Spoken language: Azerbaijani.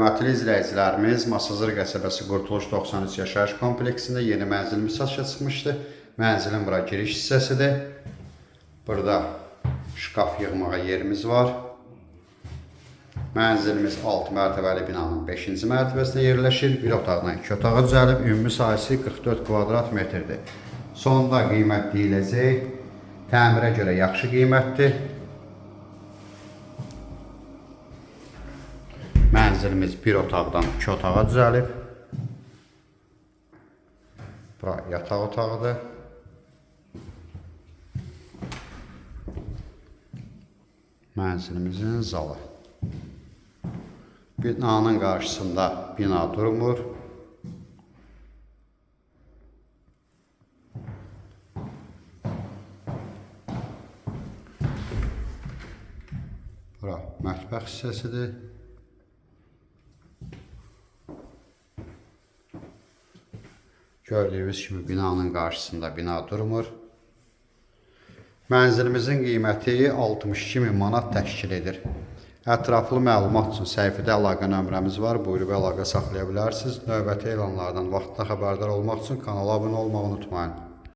Hörmətli izləyicilərimiz, Masazır qəsəbəsi Qurtuluş 93 yaşayış kompleksində yeni mənzilimiz satışa çıxmışdı. Mənzilin bura giriş hissəsidir. Burada şkaf yığmağa yerimiz var. Mənzilimiz 6 mərtəbəli binanın 5-ci mərtəbəsində yerləşir. Bir otaqdan 2 otağa düzəlib, ümumi sahəsi 44 kvadrat metrdir. Sonda qiymət deyiləcək. Təmirə görə yaxşı qiymətdir. Mənzilimiz bir otaqdan 2 otağa düzəlib. Bura yataq otağıdır. Mənzilimizin zalı. Binanın qarşısında bina durmur. Bura mətbəx hissəsidir. Gördüyünüz kimi binanın qarşısında bina durmur. Mənzilimizin qiyməti 62.000 manat təşkil edir. Ətraflı məlumat üçün səhifədə əlaqə nömrəmiz var. Buyurub əlaqə saxlaya bilərsiniz. Növbəti elanlardan vaxtında xəbərdar olmaq üçün kanala abunə olmağı unutmayın.